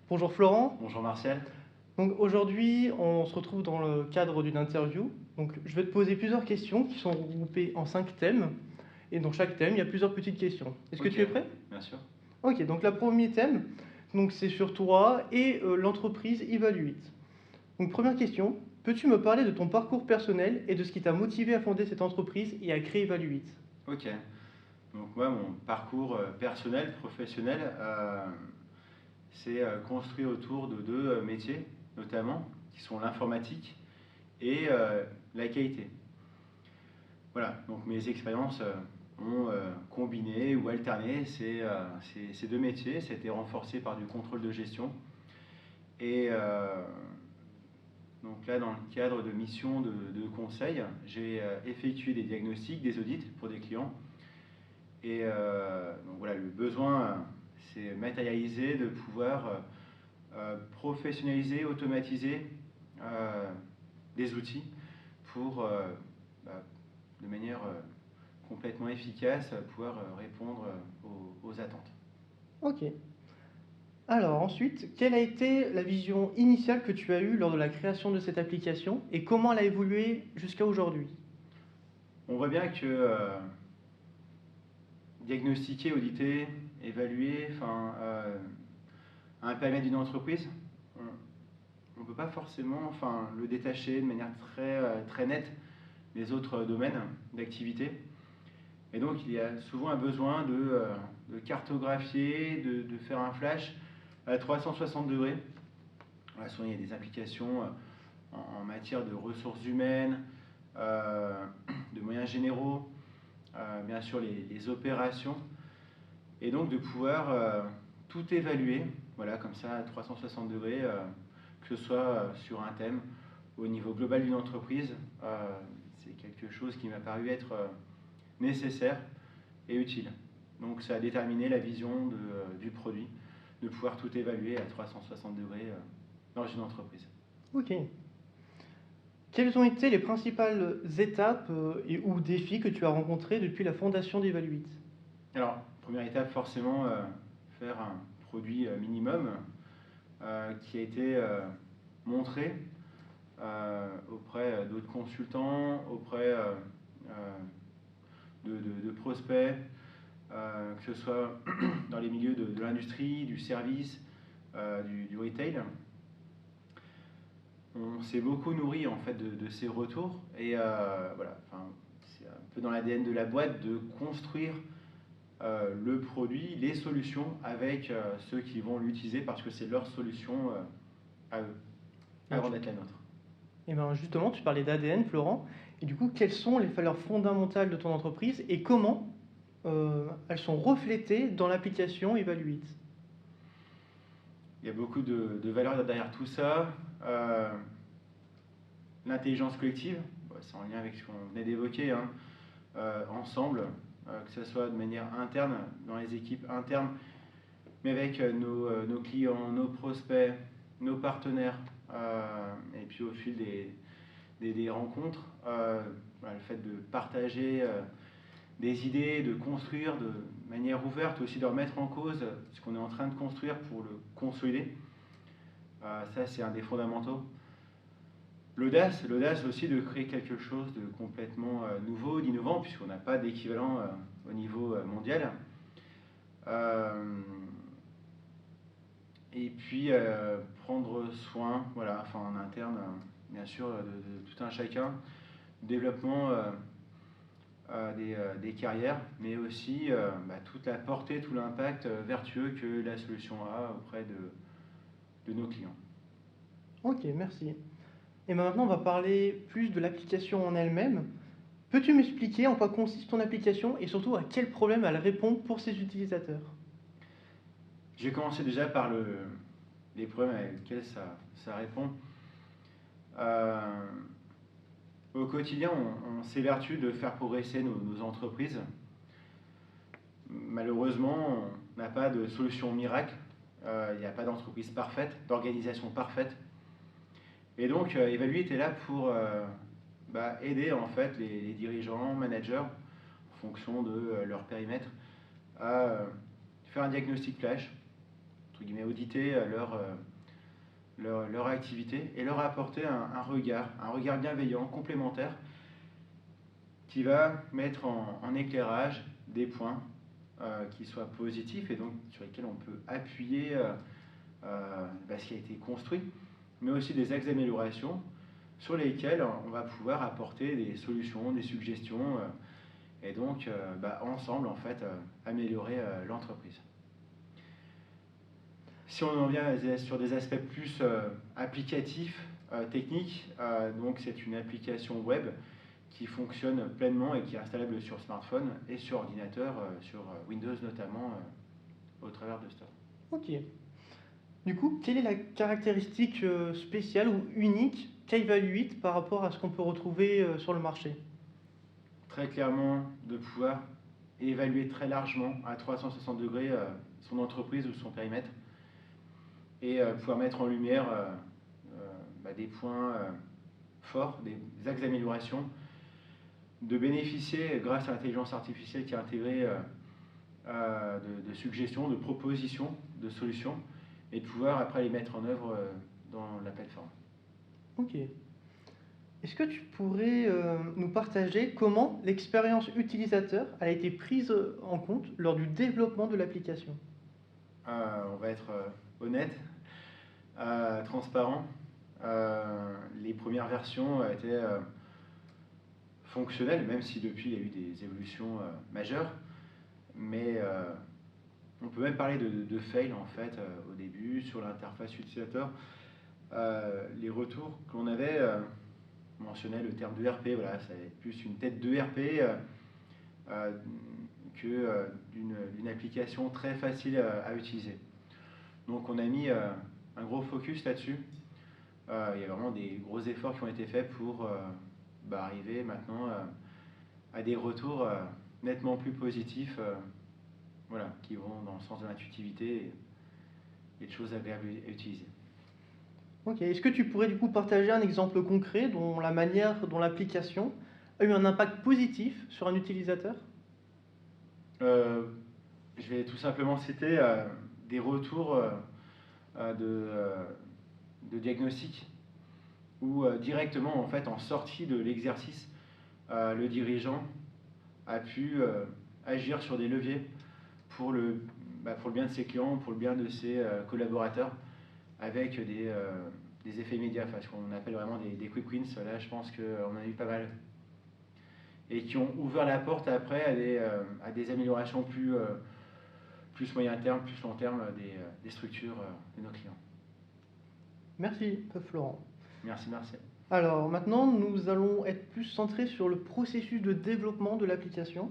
Bonjour Florent. Bonjour Martial. Donc aujourd'hui, on se retrouve dans le cadre d'une interview. Donc je vais te poser plusieurs questions qui sont regroupées en 5 thèmes. Et dans chaque thème, il y a plusieurs petites questions. Est-ce que Ok, tu es prêt? bien sûr. Ok, donc le premier thème, donc c'est sur toi et l'entreprise Evaluate. Donc première question, peux-tu me parler de ton parcours personnel et de ce qui t'a motivé à fonder cette entreprise et à créer Evaluate? Ok. Donc moi, mon parcours personnel, professionnel, c'est construit autour de deux métiers, notamment, qui sont l'informatique et la qualité. Voilà, donc mes expériences ont combiné ou alterné ces deux métiers. Ça a été renforcé par du contrôle de gestion. Et donc là, dans le cadre de missions de conseil, j'ai effectué des diagnostics, des audits pour des clients. Et donc voilà, le besoin s'est matérialisé de pouvoir professionnaliser, automatiser des outils pour, bah, de manière complètement efficace, pouvoir répondre aux attentes. Ok. Alors ensuite, quelle a été la vision initiale que tu as eue lors de la création de cette application et comment elle a évolué jusqu'à aujourd'hui? On voit bien que diagnostiquer, auditer, évaluer, un périmètre d'une entreprise, on ne peut pas forcément le détacher de manière très nette des autres domaines d'activité. Et donc il y a souvent un besoin de cartographier, de faire un flash à 360 degrés. Voilà, souvent il y a des applications en matière de ressources humaines, de moyens généraux, bien sûr les opérations, et donc de pouvoir tout évaluer, voilà, comme ça à 360 degrés, que ce soit sur un thème, au niveau global d'une entreprise. C'est quelque chose qui m'a paru être nécessaire et utile. Donc ça a déterminé la vision du produit, de pouvoir tout évaluer à 360 degrés dans une entreprise. Ok. Quelles ont été les principales étapes ou défis que tu as rencontrés depuis la fondation d'Evaluate? Alors, première étape, forcément, faire un produit minimum qui a été montré auprès d'autres consultants, auprès de prospects, que ce soit dans les milieux de l'industrie, du service, du retail. On s'est beaucoup nourri en fait de ces retours et voilà, c'est un peu dans l'ADN de la boîte de construire le produit, les solutions avec ceux qui vont l'utiliser parce que c'est leur solution à eux, avant d'être la nôtre. Et bien justement, tu parlais d'ADN, Florent, et du coup, quelles sont les valeurs fondamentales de ton entreprise et comment elles sont reflétées dans l'application Evaluate? Il y a beaucoup de valeurs derrière tout ça. L'intelligence collective, c'est en lien avec ce qu'on venait d'évoquer, hein, ensemble, que ce soit de manière interne, dans les équipes internes, mais avec nos clients, nos prospects, nos partenaires, et puis au fil des rencontres, voilà, le fait de partager des idées, de construire de manière ouverte, aussi de remettre en cause ce qu'on est en train de construire pour le consolider. Ça, c'est un des fondamentaux. L'audace aussi de créer quelque chose de complètement nouveau, d'innovant, puisqu'on n'a pas d'équivalent au niveau mondial. Et puis prendre soin, voilà, en interne, bien sûr, de tout un chacun, développement des carrières, mais aussi toute la portée, tout l'impact vertueux que la solution a auprès de nos clients. Ok, merci. Et maintenant, on va parler plus de l'application en elle-même. Peux-tu m'expliquer en quoi consiste ton application et surtout à quel problème elle répond pour ses utilisateurs? J'ai commencé déjà par les problèmes avec lesquels ça répond. Au quotidien, on s'évertue de faire progresser nos entreprises. Malheureusement, on n'a pas de solution miracle. Il n'y a pas d'entreprise parfaite, d'organisation parfaite. Et donc, Evaluate est là pour aider en fait les dirigeants, managers, en fonction de leur périmètre, à faire un diagnostic flash, entre guillemets, auditer leur activité et leur apporter un regard bienveillant, complémentaire, qui va mettre en éclairage des points qui soient positifs et donc sur lesquels on peut appuyer ce qui a été construit, mais aussi des axes d'amélioration sur lesquels on va pouvoir apporter des solutions, des suggestions et donc ensemble en fait améliorer l'entreprise. Si on en vient sur des aspects plus applicatifs, techniques, donc c'est une application web qui fonctionne pleinement et qui est installable sur smartphone et sur ordinateur, sur Windows notamment, au travers de Store. Ok. Du coup, quelle est la caractéristique spéciale ou unique qu'a Evaluate par rapport à ce qu'on peut retrouver sur le marché? Très clairement, de pouvoir évaluer très largement, à 360 degrés, son entreprise ou son périmètre, et pouvoir mettre en lumière des points forts, des axes d'amélioration, de bénéficier, grâce à l'intelligence artificielle qui est intégrée, de suggestions, de propositions, de solutions, et de pouvoir après les mettre en œuvre dans la plateforme. Ok. Est-ce que tu pourrais nous partager comment l'expérience utilisateur a été prise en compte lors du développement de l'application? On va être honnête, transparent. Les premières versions étaient fonctionnelles, même si depuis il y a eu des évolutions majeures. Mais on peut même parler de fail en fait au début sur l'interface utilisateur. Les retours que l'on avait mentionnaient le terme d'ERP, voilà, c'est plus une tête d'ERP que d'une application très facile à utiliser. Donc on a mis un gros focus là-dessus. Il y a vraiment des gros efforts qui ont été faits pour arriver maintenant à des retours nettement plus positifs, voilà, qui vont dans le sens de l'intuitivité et de choses agréables à utiliser. Ok. Est-ce que tu pourrais du coup partager un exemple concret dont la manière dont l'application a eu un impact positif sur un utilisateur? Je vais tout simplement citer des retours de diagnostic où directement en fait en sortie de l'exercice, le dirigeant a pu agir sur des leviers pour le bien de ses clients, pour le bien de ses collaborateurs, avec des effets immédiats, enfin, ce qu'on appelle vraiment des quick wins. Là, je pense qu'on en a eu pas mal. Et qui ont ouvert la porte après à des améliorations plus moyen terme, plus long terme des structures de nos clients. Merci, Florent. Merci, Marcel. Alors maintenant, nous allons être plus centrés sur le processus de développement de l'application.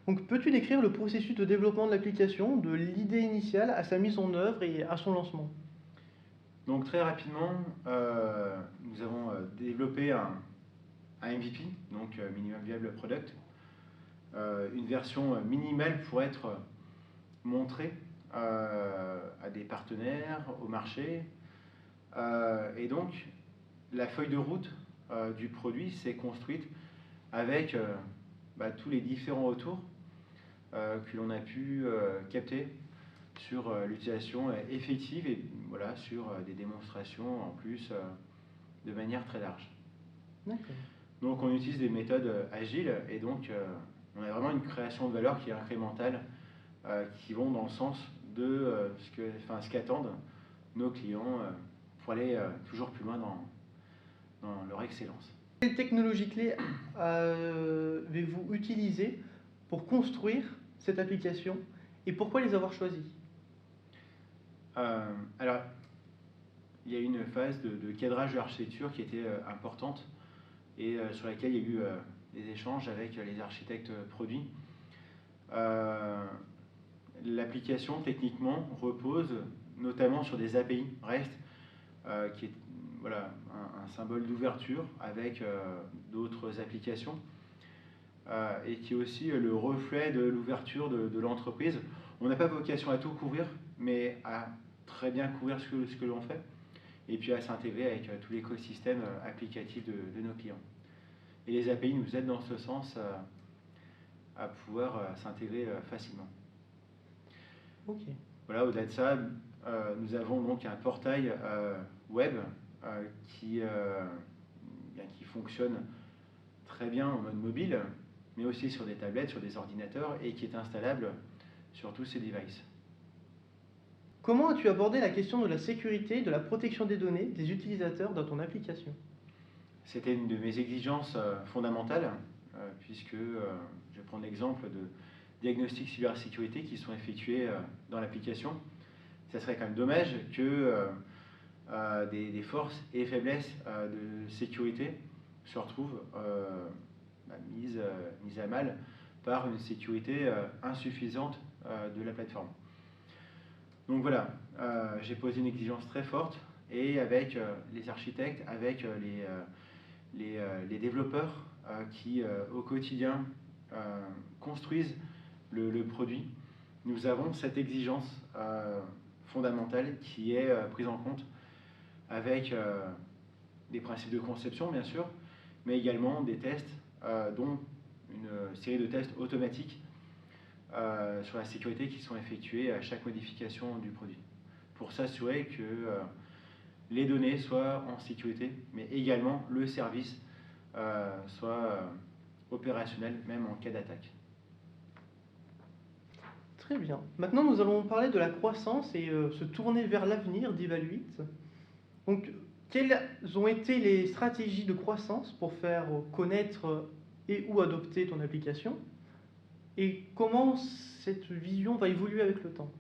Donc, peux-tu décrire le processus de développement de l'application, de l'idée initiale à sa mise en œuvre et à son lancement? Donc très rapidement, nous avons développé un MVP, donc Minimum Viable Product, une version minimale pour être montrée à des partenaires, au marché. Et donc, la feuille de route du produit s'est construite avec tous les différents retours que l'on a pu capter sur l'utilisation effective et voilà, sur des démonstrations en plus de manière très large. D'accord. Donc on utilise des méthodes agiles et donc on a vraiment une création de valeur qui est incrémentale, qui vont dans le sens de ce qu'attendent nos clients pour aller toujours plus loin dans leur excellence. Quelles technologies clés avez-vous utilisées pour construire cette application et pourquoi les avoir choisies? Alors, il y a eu une phase de cadrage de l'architecture qui était importante et sur laquelle il y a eu des échanges avec les architectes produits. L'application, techniquement, repose notamment sur des API REST, qui est voilà, un symbole d'ouverture avec d'autres applications, et qui est aussi le reflet de l'ouverture de l'entreprise. On n'a pas vocation à tout couvrir, mais à très bien couvrir ce que l'on fait, et puis à s'intégrer avec tout l'écosystème applicatif de nos clients. Et les API nous aident dans ce sens à pouvoir s'intégrer facilement. Ok. Voilà, au-delà de ça, nous avons donc un portail web qui fonctionne très bien en mode mobile, mais aussi sur des tablettes, sur des ordinateurs, et qui est installable sur tous ces devices. Comment as-tu abordé la question de la sécurité et de la protection des données des utilisateurs dans ton application? C'était une de mes exigences fondamentales, puisque je vais prendre l'exemple de diagnostics cybersécurité qui sont effectués dans l'application. Ça serait quand même dommage que des forces et faiblesses de sécurité se retrouvent mises à mal par une sécurité insuffisante de la plateforme. Donc voilà, j'ai posé une exigence très forte, et avec les architectes, avec les développeurs qui au quotidien construisent le produit, nous avons cette exigence fondamentale qui est prise en compte avec des principes de conception bien sûr, mais également des tests, dont une série de tests automatiques sur la sécurité qui sont effectués à chaque modification du produit, pour s'assurer que les données soient en sécurité, mais également le service soit opérationnel, même en cas d'attaque. Très bien. Maintenant, nous allons parler de la croissance et se tourner vers l'avenir d'Evaluate. Donc, quelles ont été les stratégies de croissance pour faire connaître et ou adopter ton application? Et comment cette vision va évoluer avec le temps?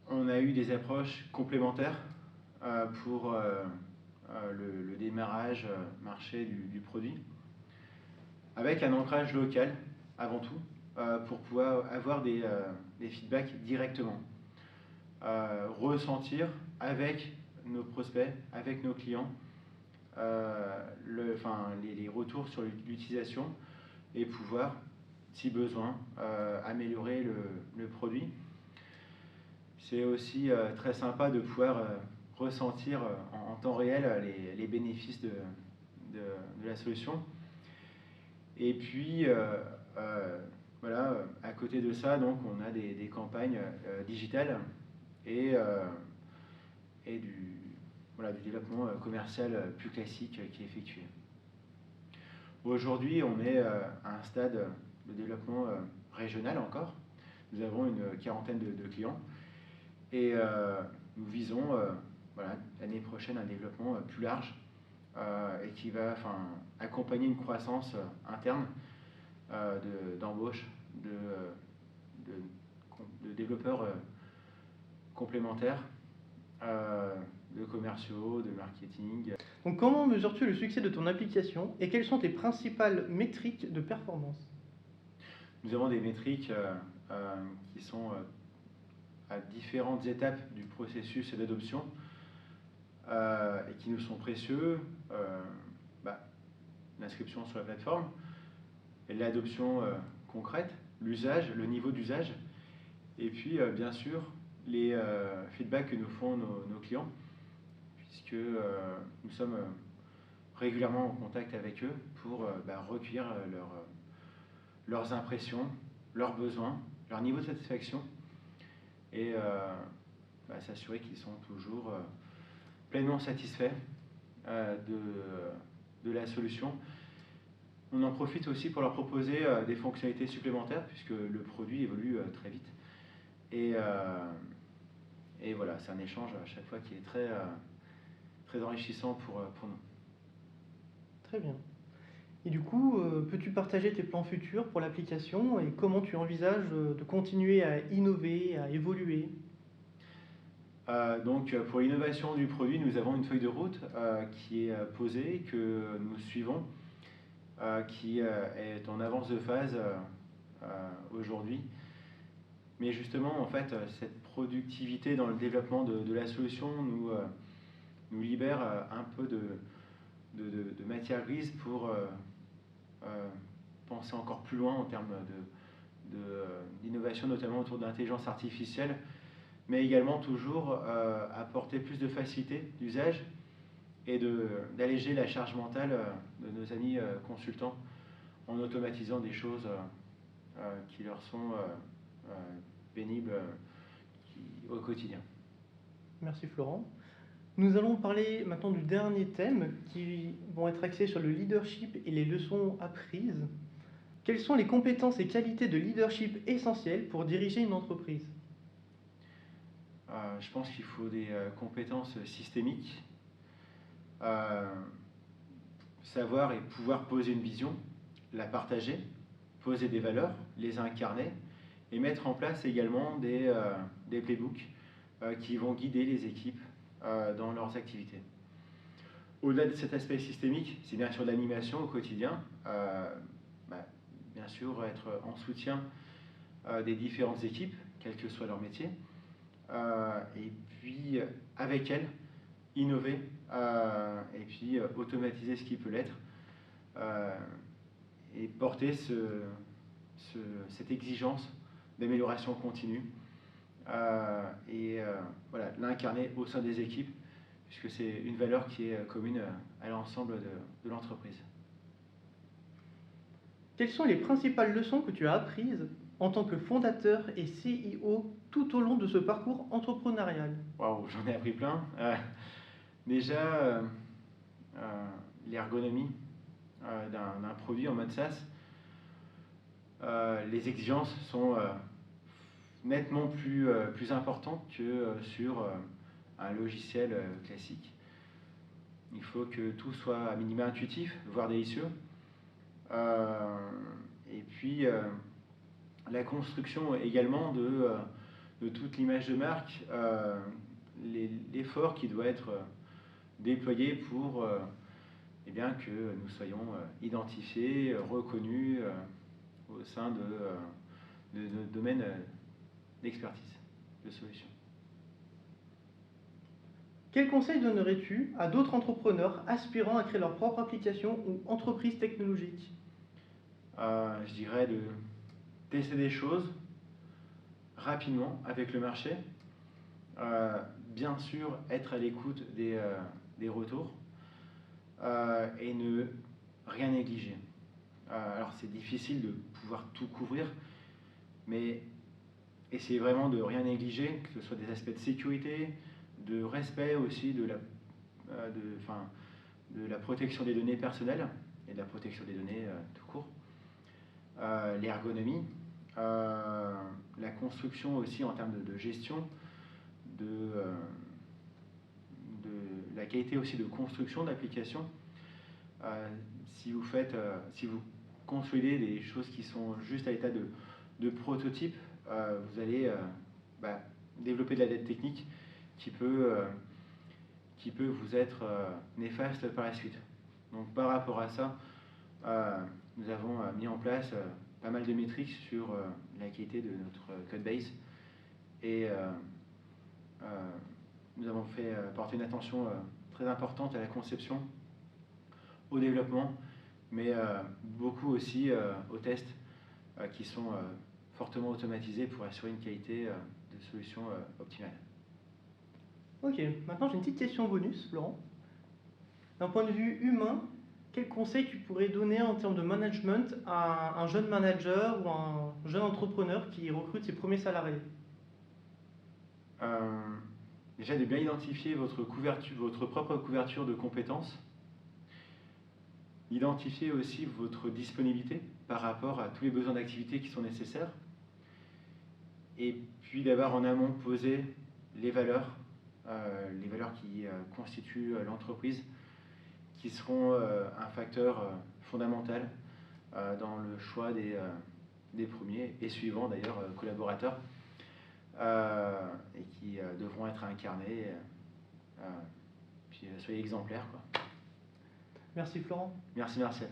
On a eu des approches complémentaires pour le démarrage marché du produit, avec un ancrage local avant tout, pour pouvoir avoir des feedbacks directement, ressentir avec nos prospects, avec nos clients, les retours sur l'utilisation, et pouvoir, si besoin, améliorer le produit. C'est aussi très sympa de pouvoir ressentir en temps réel les bénéfices de la solution. Et puis, voilà, à côté de ça, donc, on a des campagnes digitales et du développement commercial plus classique qui est effectué. Aujourd'hui, on est à un stade de développement régional encore. Nous avons une quarantaine de clients, et nous visons l'année prochaine un développement plus large, et qui va accompagner une croissance interne d'embauche de développeurs complémentaires, de commerciaux, de marketing. Donc, comment mesures-tu le succès de ton application et quelles sont tes principales métriques de performance? Nous avons des métriques qui sont à différentes étapes du processus d'adoption, et qui nous sont précieux. L'inscription sur la plateforme, et l'adoption concrète, l'usage, le niveau d'usage, et puis bien sûr les feedbacks que nous font nos clients, puisque nous sommes régulièrement en contact avec eux pour recueillir leurs impressions, leurs besoins, leur niveau de satisfaction, et s'assurer qu'ils sont toujours pleinement satisfaits de la solution. On en profite aussi pour leur proposer des fonctionnalités supplémentaires, puisque le produit évolue très vite. Et voilà, c'est un échange à chaque fois qui est très, très enrichissant pour nous. Très bien. Et du coup, peux-tu partager tes plans futurs pour l'application et comment tu envisages de continuer à innover, à évoluer? Donc pour l'innovation du produit, nous avons une feuille de route qui est posée, que nous suivons, qui est en avance de phase aujourd'hui. Mais justement, en fait, cette productivité dans le développement de la solution nous libère un peu de matière grise pour penser encore plus loin en termes d'innovation, notamment autour de l'intelligence artificielle, mais également toujours apporter plus de facilité d'usage et d'alléger la charge mentale de nos amis consultants en automatisant des choses qui leur sont pénibles au quotidien. Merci Florent. Nous allons parler maintenant du dernier thème qui vont être axés sur le leadership et les leçons apprises. Quelles sont les compétences et qualités de leadership essentielles pour diriger une entreprise? Je pense qu'il faut des compétences systémiques, savoir et pouvoir poser une vision, la partager, poser des valeurs, les incarner et mettre en place également des playbooks qui vont guider les équipes dans leurs activités. Au-delà de cet aspect systémique, c'est bien sûr l'animation au quotidien, bien sûr être en soutien des différentes équipes, quel que soit leur métier, et puis avec elles, innover et puis automatiser ce qui peut l'être et porter cette exigence d'amélioration continue voilà, l'incarner au sein des équipes puisque c'est une valeur qui est commune à l'ensemble de l'entreprise. Quelles sont les principales leçons que tu as apprises en tant que fondateur et CEO tout au long de ce parcours entrepreneurial? Waouh, j'en ai appris plein. Déjà, l'ergonomie d'un produit en mode SaaS, les exigences sont nettement plus importantes que sur un logiciel classique. Il faut que tout soit à minima intuitif, voire délicieux. Et puis, la construction également de toute l'image de marque, l'effort qui doit être déployé pour eh bien, que nous soyons identifiés, reconnus au sein de notre domaine d'expertise, de solution. Quel conseil donnerais-tu à d'autres entrepreneurs aspirant à créer leur propre application ou entreprise technologique? Je dirais de tester des choses rapidement avec le marché, bien sûr être à l'écoute des retours et ne rien négliger. Alors c'est difficile de pouvoir tout couvrir, mais essayez vraiment de rien négliger, que ce soit des aspects de sécurité, de respect aussi de la protection des données personnelles et de la protection des données tout court. L'ergonomie, la construction aussi en termes de gestion, de la qualité aussi de construction d'applications. Si vous construisez des choses qui sont juste à l'état de prototype, vous allez développer de la dette technique qui peut vous être néfaste par la suite. Donc par rapport à ça, nous avons mis en place pas mal de métriques sur la qualité de notre codebase et nous avons fait porter une attention très importante à la conception, au développement, mais beaucoup aussi aux tests qui sont fortement automatisés pour assurer une qualité de solution optimale. Ok, maintenant j'ai une petite question bonus, Laurent. D'un point de vue humain, quel conseil tu pourrais donner en termes de management à un jeune manager ou un jeune entrepreneur qui recrute ses premiers salariés? Déjà de bien identifier votre propre couverture de compétences, identifier aussi votre disponibilité par rapport à tous les besoins d'activité qui sont nécessaires, et puis d'avoir en amont posé les valeurs qui constituent l'entreprise, qui seront un facteur fondamental dans le choix des premiers et suivants d'ailleurs collaborateurs et qui devront être incarnés. Puis soyez exemplaires, quoi. Merci Florent. Merci Martial.